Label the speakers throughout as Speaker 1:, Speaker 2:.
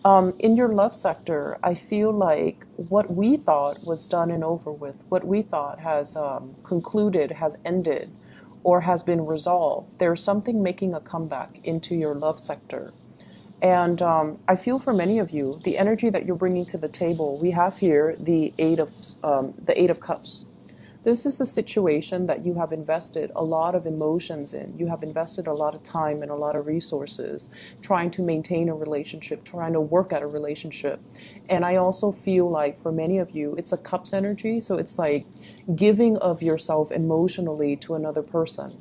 Speaker 1: In your love sector, I feel like what we thought was done and over with, what we thought has concluded, has ended, or has been resolved, there's something making a comeback into your love sector. And I feel for many of you, the energy that you're bringing to the table, we have here the Eight of Cups. This is a situation that you have invested a lot of emotions in. You have invested a lot of time and a lot of resources trying to maintain a relationship, trying to work at a relationship. And I also feel like for many of you, it's a cups energy. So it's like giving of yourself emotionally to another person.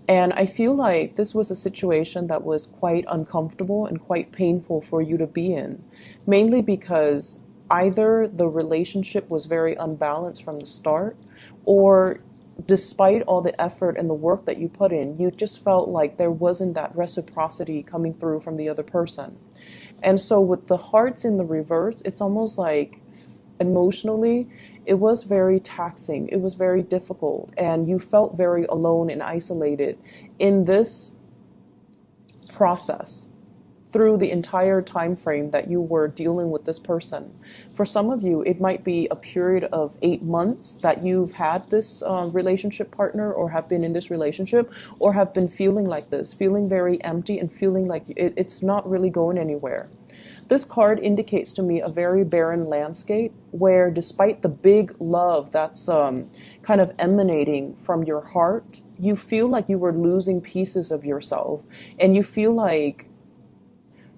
Speaker 1: And I feel like this was a situation that was quite uncomfortable and quite painful for you to be in, mainly because either the relationship was very unbalanced from the start, or despite all the effort and the work that you put in, you just felt like there wasn't that reciprocity coming through from the other person. And so with the hearts in the reverse, it's almost like emotionally, it was very taxing. It was very difficult. And you felt very alone and isolated in this process through the entire time frame that you were dealing with this person. For some of you, it might be a period of 8 months that you've had this relationship partner, or have been in this relationship, or have been feeling like this, feeling very empty and feeling like it's not really going anywhere. This card indicates to me a very barren landscape where, despite the big love that's kind of emanating from your heart, you feel like you were losing pieces of yourself, and you feel like,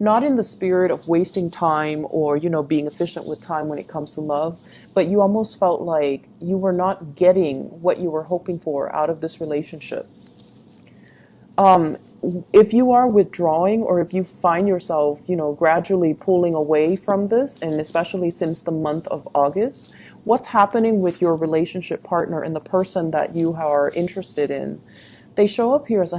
Speaker 1: not in the spirit of wasting time or, being efficient with time when it comes to love, but you almost felt like you were not getting what you were hoping for out of this relationship. If you are withdrawing, or if you find yourself, gradually pulling away from this, and especially since the month of August, what's happening with your relationship partner and the person that you are interested in? They show up here as the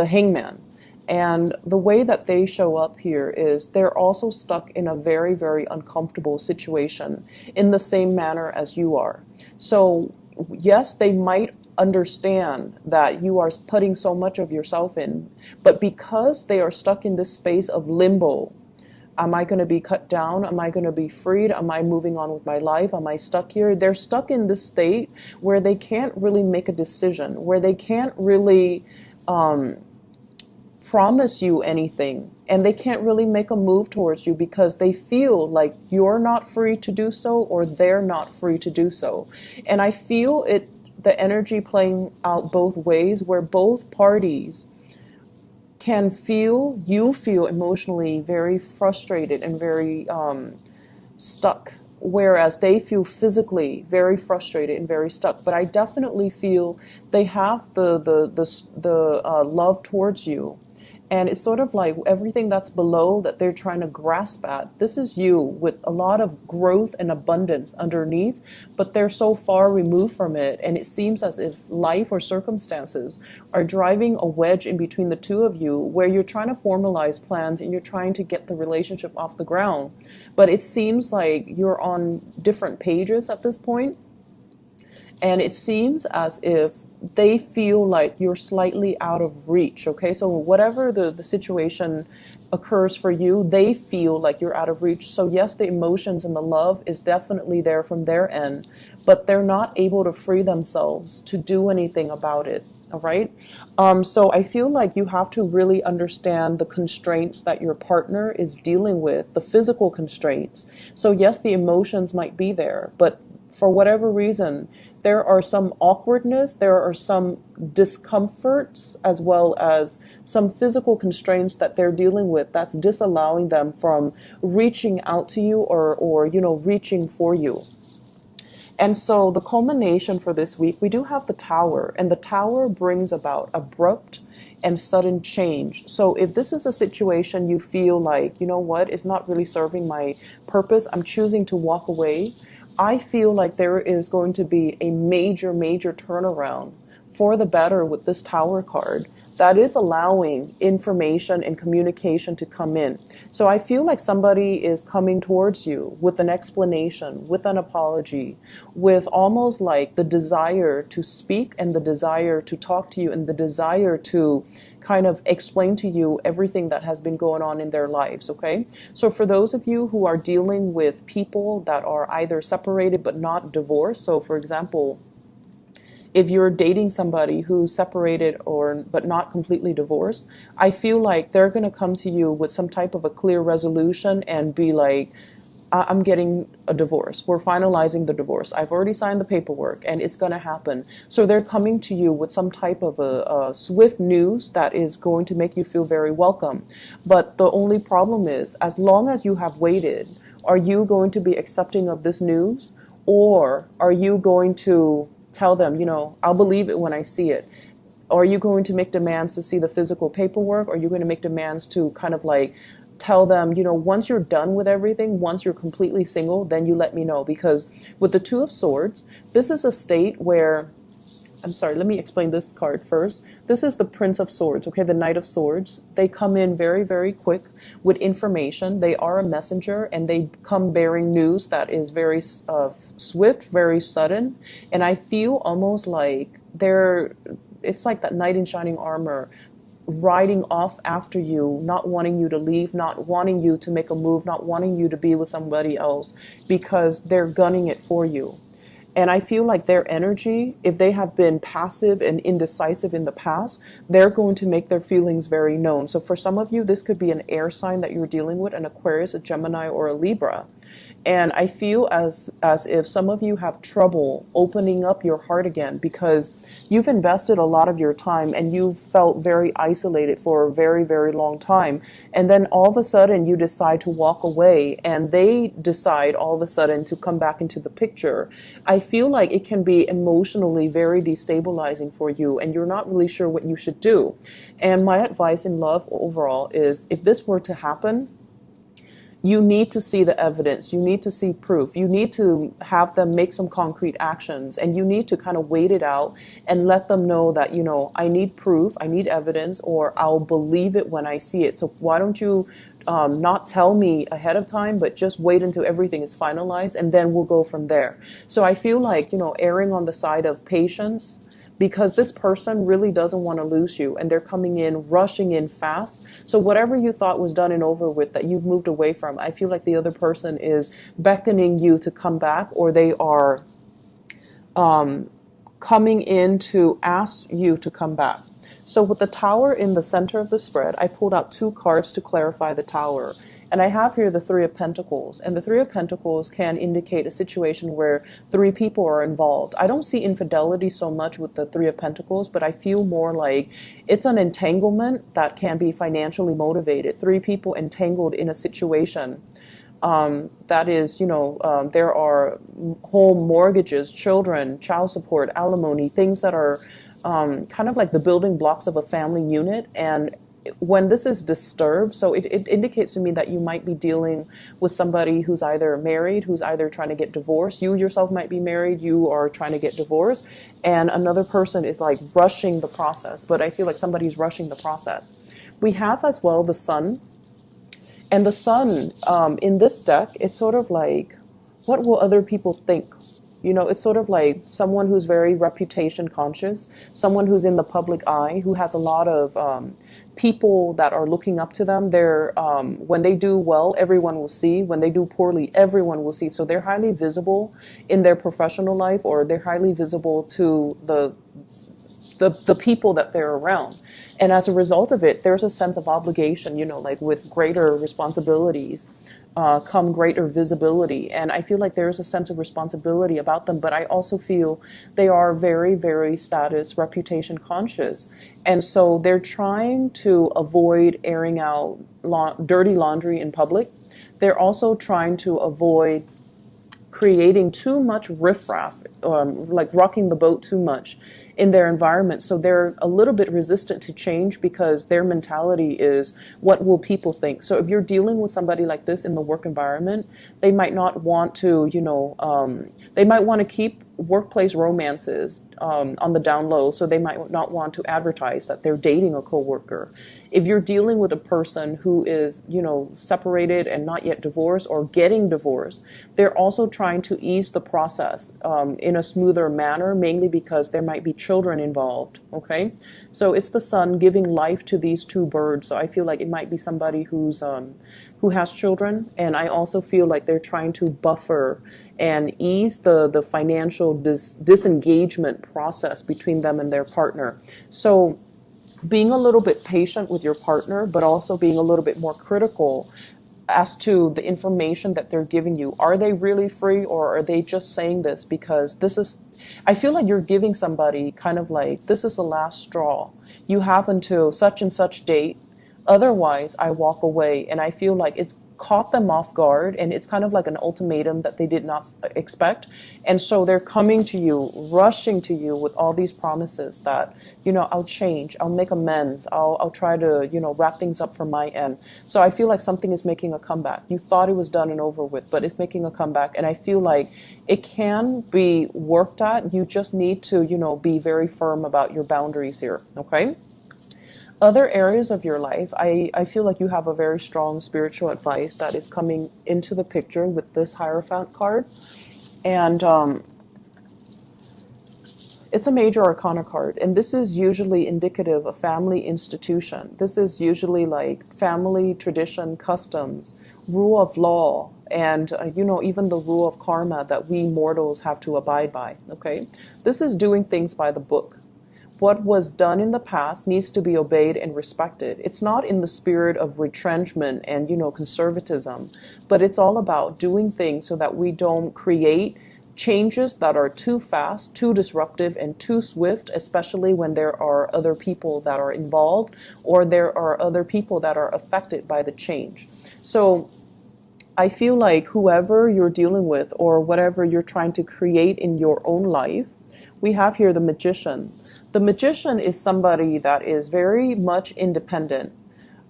Speaker 1: hangman. And the way that they show up here is they're also stuck in a very, very uncomfortable situation in the same manner as you are. So, yes, they might understand that you are putting so much of yourself in, but because they are stuck in this space of limbo, am I going to be cut down? Am I going to be freed? Am I moving on with my life? Am I stuck here? They're stuck in this state where they can't really make a decision, where they can't really promise you anything, and they can't really make a move towards you because they feel like you're not free to do so, or they're not free to do so. And I feel the energy playing out both ways, where both parties you feel emotionally very frustrated and very stuck, whereas they feel physically very frustrated and very stuck. But I definitely feel they have the love towards you. And it's sort of like everything that's below that they're trying to grasp at. This is you with a lot of growth and abundance underneath, but they're so far removed from it. And it seems as if life or circumstances are driving a wedge in between the two of you, where you're trying to formalize plans and you're trying to get the relationship off the ground. But it seems like you're on different pages at this point. And it seems as if they feel like you're slightly out of reach, okay? So whatever the situation occurs for you, they feel like you're out of reach. So yes, the emotions and the love is definitely there from their end, but they're not able to free themselves to do anything about it, all right? So I feel like you have to really understand the constraints that your partner is dealing with, the physical constraints. So yes, the emotions might be there, but for whatever reason, there are some awkwardness, there are some discomforts, as well as some physical constraints that they're dealing with that's disallowing them from reaching out to you, or reaching for you. And so the culmination for this week, we do have the Tower, and the Tower brings about abrupt and sudden change. So if this is a situation you feel like, it's not really serving my purpose, I'm choosing to walk away, I feel like there is going to be a major, major turnaround for the better with this Tower card that is allowing information and communication to come in. So I feel like somebody is coming towards you with an explanation, with an apology, with almost like the desire to speak and the desire to talk to you and the desire to kind of explain to you everything that has been going on in their lives, okay? So for those of you who are dealing with people that are either separated but not divorced, so for example, if you're dating somebody who's separated or but not completely divorced, I feel like they're going to come to you with some type of a clear resolution and be like, I'm getting a divorce. We're finalizing the divorce. I've already signed the paperwork and it's going to happen. So they're coming to you with some type of a swift news that is going to make you feel very welcome. But the only problem is, as long as you have waited, are you going to be accepting of this news, or are you going to tell them, I'll believe it when I see it? Or are you going to make demands to see the physical paperwork? Or are you going to make demands to kind of like tell them, once you're done with everything, once you're completely single, then you let me know? Because with the Two of Swords, this is a state where, I'm sorry, let me explain this card first. This is the Prince of Swords, okay, the Knight of Swords. They come in very, very quick with information. They are a messenger, and they come bearing news that is very swift, very sudden. And I feel almost like it's like that knight in shining armor riding off after you, not wanting you to leave, not wanting you to make a move, not wanting you to be with somebody else, because they're gunning it for you. And I feel like their energy, if they have been passive and indecisive in the past, they're going to make their feelings very known. So for some of you, this could be an air sign that you're dealing with, an Aquarius, a Gemini, or a Libra. And I feel as if some of you have trouble opening up your heart again, because you've invested a lot of your time and you've felt very isolated for a very, very long time. And then all of a sudden you decide to walk away, and they decide all of a sudden to come back into the picture. I feel like it can be emotionally very destabilizing for you, and you're not really sure what you should do. And my advice in love overall is, if this were to happen, you need to see the evidence. You need to see proof. You need to have them make some concrete actions, and you need to kind of wait it out and let them know that, I need proof, I need evidence, or I'll believe it when I see it. So why don't you not tell me ahead of time, but just wait until everything is finalized, and then we'll go from there. So I feel like, erring on the side of patience, because this person really doesn't want to lose you, and they're coming in, rushing in fast. So whatever you thought was done and over with, that you've moved away from, I feel like the other person is beckoning you to come back, or they are coming in to ask you to come back. So with the Tower in the center of the spread, I pulled out two cards to clarify the Tower. And I have here the Three of Pentacles. And the Three of Pentacles can indicate a situation where three people are involved. I don't see infidelity so much with the Three of Pentacles, but I feel more like it's an entanglement that can be financially motivated. Three people entangled in a situation that is, there are home mortgages, children, child support, alimony, things that are kind of like the building blocks of a family unit. And when this is disturbed, so it indicates to me that you might be dealing with somebody who's either married, who's either trying to get divorced. You yourself might be married, you are trying to get divorced, and another person is like rushing the process. But I feel like somebody's rushing the process. We have as well the Sun. And the Sun in this deck, it's sort of like, what will other people think? It's sort of like someone who's very reputation conscious, someone who's in the public eye, who has a lot of people that are looking up to them. They're when they do well, everyone will see. When they do poorly, everyone will see. So they're highly visible in their professional life, or they're highly visible to the people that they're around. And as a result of it, there's a sense of obligation, like with greater responsibilities come greater visibility. And I feel like there's a sense of responsibility about them, but I also feel they are very, very status, reputation conscious. And so they're trying to avoid airing out dirty laundry in public. They're also trying to avoid creating too much riffraff, like rocking the boat too much in their environment. So they're a little bit resistant to change, because their mentality is, what will people think? So if you're dealing with somebody like this in the work environment, they might not want to, they might want to keep workplace romances on the down low, so they might not want to advertise that they're dating a coworker. If you're dealing with a person who is, separated and not yet divorced or getting divorced, they're also trying to ease the process in a smoother manner, mainly because there might be children involved. Okay, so it's the sun giving life to these two birds. So I feel like it might be somebody who has children, and I also feel like they're trying to buffer and ease the financial disengagement process between them and their partner. So being a little bit patient with your partner, but also being a little bit more critical as to the information that they're giving you. Are they really free, or are they just saying this because I feel like you're giving somebody kind of like, this is the last straw. You have until such and such date. Otherwise, I walk away. And I feel like it's caught them off guard, and it's kind of like an ultimatum that they did not expect. And so they're coming to you, rushing to you with all these promises that, I'll change, I'll make amends, I'll try to, wrap things up from my end. So I feel like something is making a comeback. You thought it was done and over with, but it's making a comeback. And I feel like it can be worked at. You just need to, be very firm about your boundaries here. Okay. Other areas of your life, I feel like you have a very strong spiritual advice that is coming into the picture with this Hierophant card. And it's a major arcana card. And this is usually indicative of family institution. This is usually like family tradition, customs, rule of law, and even the rule of karma that we mortals have to abide by. Okay, this is doing things by the book. What was done in the past needs to be obeyed and respected. It's not in the spirit of retrenchment and, conservatism, but it's all about doing things so that we don't create changes that are too fast, too disruptive, and too swift, especially when there are other people that are involved or there are other people that are affected by the change. So I feel like whoever you're dealing with or whatever you're trying to create in your own life, we have here the Magician. The Magician is somebody that is very much independent.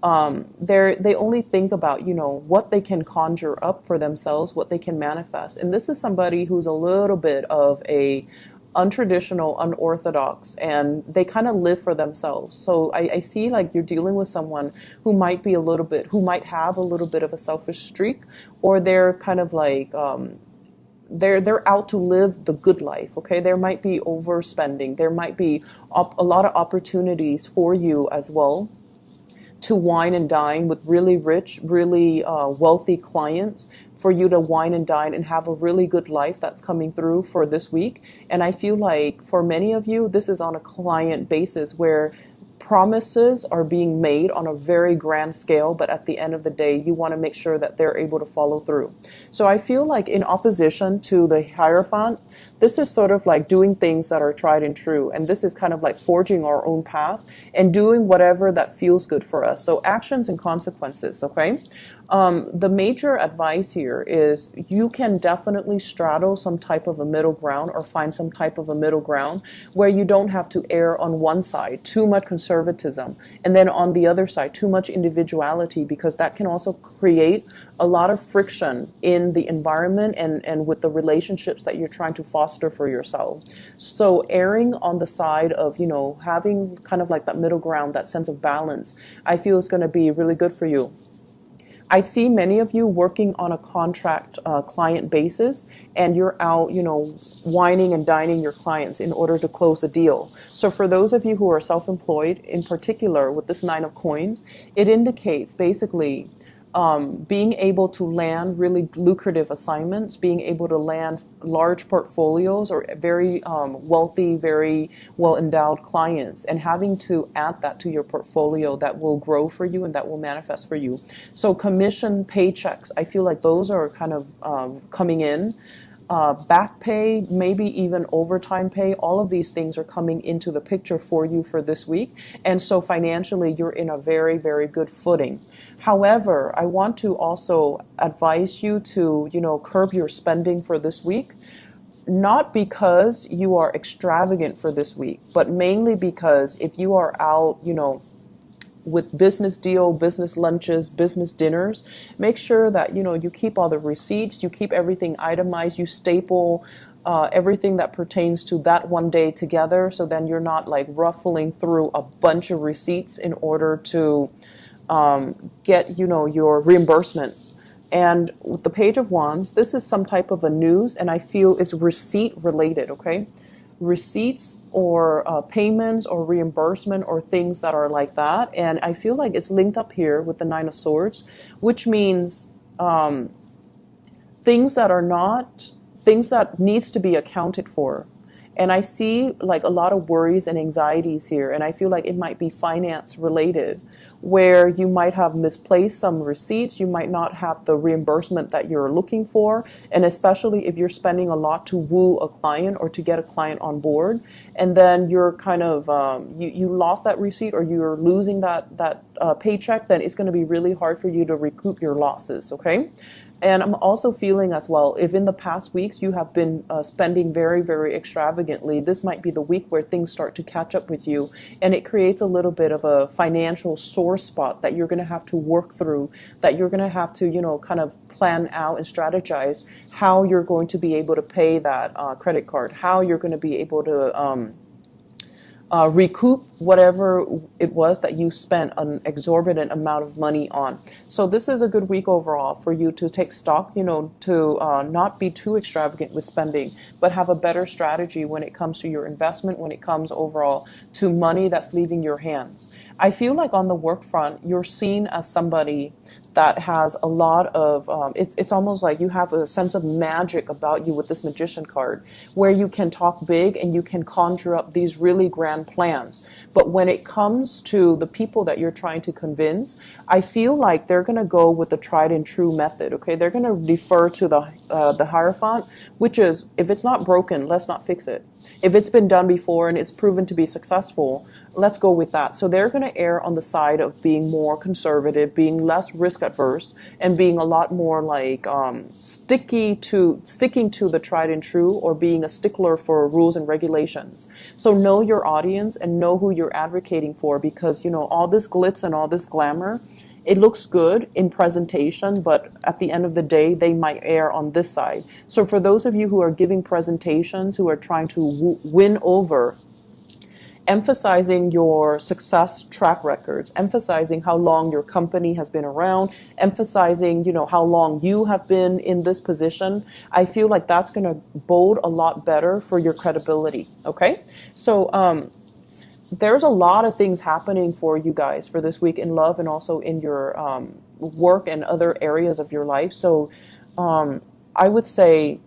Speaker 1: They only think about, what they can conjure up for themselves, what they can manifest. And this is somebody who's a little bit of a untraditional, unorthodox, and they kind of live for themselves. So I see like you're dealing with someone who might have a little bit of a selfish streak, or they're kind of like, they're out to live the good life. Okay, there might be overspending. There might be a lot of opportunities for you as well to wine and dine with really rich, really wealthy clients, for you to wine and dine and have a really good life that's coming through for this week. And I feel like for many of you, this is on a client basis where promises are being made on a very grand scale, but at the end of the day, you want to make sure that they're able to follow through. So I feel like in opposition to the Hierophant, this is sort of like doing things that are tried and true. And this is kind of like forging our own path and doing whatever that feels good for us. So actions and consequences, okay? The major advice here is you can definitely straddle some type of a middle ground or find some type of a middle ground where you don't have to err on one side, too much conservatism, and then on the other side, too much individuality, because that can also create a lot of friction in the environment and with the relationships that you're trying to foster for yourself. So erring on the side of, having kind of like that middle ground, that sense of balance, I feel is going to be really good for you. I see many of you working on a contract client basis, and you're out, wining and dining your clients in order to close a deal. So for those of you who are self-employed, in particular with this Nine of Coins, it indicates basically being able to land really lucrative assignments, being able to land large portfolios or very wealthy, very well-endowed clients, and having to add that to your portfolio that will grow for you and that will manifest for you. So commission paychecks, I feel like those are kind of coming in. Back pay, maybe even overtime pay, all of these things are coming into the picture for you for this week. And so financially, you're in a very, very good footing. However, I want to also advise you to, curb your spending for this week. Not because you are extravagant for this week, but mainly because if you are out, with business deal, business lunches, business dinners, make sure that, you keep all the receipts, you keep everything itemized, you staple everything that pertains to that one day together. So then you're not like ruffling through a bunch of receipts in order to get, your reimbursements. And with the Page of Wands, this is some type of a news, and I feel it's receipt related, okay? Receipts or payments or reimbursement or things that are like that. And I feel like it's linked up here with the Nine of Swords, which means things that are not, things that needs to be accounted for. And I see like a lot of worries and anxieties here. And I feel like it might be finance related, where you might have misplaced some receipts. You might not have the reimbursement that you're looking for. And especially if you're spending a lot to woo a client or to get a client on board. And then you're kind of, you lost that receipt, or you're losing that paycheck, then it's going to be really hard for you to recoup your losses, okay? And I'm also feeling as well, if in the past weeks you have been spending very, very extravagantly, this might be the week where things start to catch up with you. And it creates a little bit of a financial sore spot that you're going to have to work through, that you're going to have to, kind of plan out and strategize how you're going to be able to pay that credit card, how you're going to be able to recoup whatever it was that you spent an exorbitant amount of money on. So this is a good week overall for you to take stock, to not be too extravagant with spending, but have a better strategy when it comes to your investment, when it comes overall to money that's leaving your hands. I feel like on the work front, you're seen as somebody that has a lot of, it's almost like you have a sense of magic about you with this Magician card, where you can talk big and you can conjure up these really grand plans. But when it comes to the people that you're trying to convince, I feel like they're going to go with the tried and true method, okay? They're going to defer to the Hierophant, which is, if it's not broken, let's not fix it. If it's been done before and it's proven to be successful, let's go with that. So they're going to err on the side of being more conservative, being less risk adverse, and being a lot more like sticking to the tried and true, or being a stickler for rules and regulations. So know your audience and know who you're advocating for, because all this glitz and all this glamour, it looks good in presentation, but at the end of the day, they might err on this side. So for those of you who are giving presentations, who are trying to win over, emphasizing your success track records, emphasizing how long your company has been around, emphasizing, how long you have been in this position, I feel like that's going to bode a lot better for your credibility, okay? So, there's a lot of things happening for you guys for this week in love and also in your work and other areas of your life. So I would say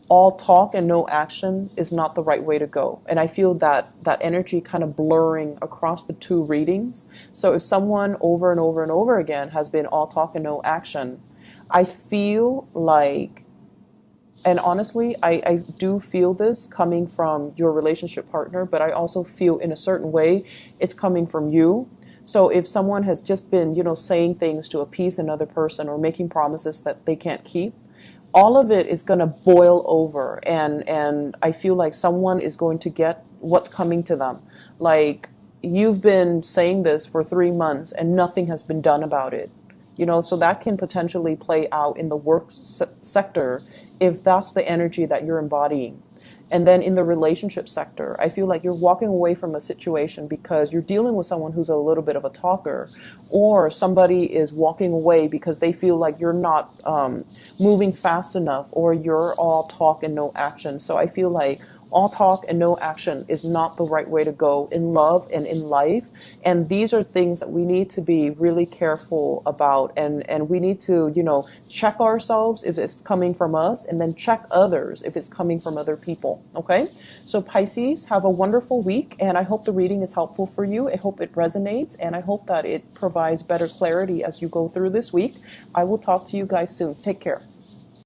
Speaker 1: all talk and no action is not the right way to go. And I feel that energy kind of blurring across the two readings. So if someone over and over and over again has been all talk and no action, I feel like, and honestly, I do feel this coming from your relationship partner, but I also feel in a certain way it's coming from you. So if someone has just been, saying things to appease another person or making promises that they can't keep, all of it is going to boil over. And I feel like someone is going to get what's coming to them. Like, you've been saying this for 3 months and nothing has been done about it. So that can potentially play out in the work sector if that's the energy that you're embodying. And then in the relationship sector, I feel like you're walking away from a situation because you're dealing with someone who's a little bit of a talker, or somebody is walking away because they feel like you're not moving fast enough, or you're all talk and no action. So I feel like all talk and no action is not the right way to go in love and in life. And these are things that we need to be really careful about. And we need to, check ourselves if it's coming from us, and then check others if it's coming from other people. Okay? So Pisces, have a wonderful week. And I hope the reading is helpful for you. I hope it resonates. And I hope that it provides better clarity as you go through this week. I will talk to you guys soon. Take care.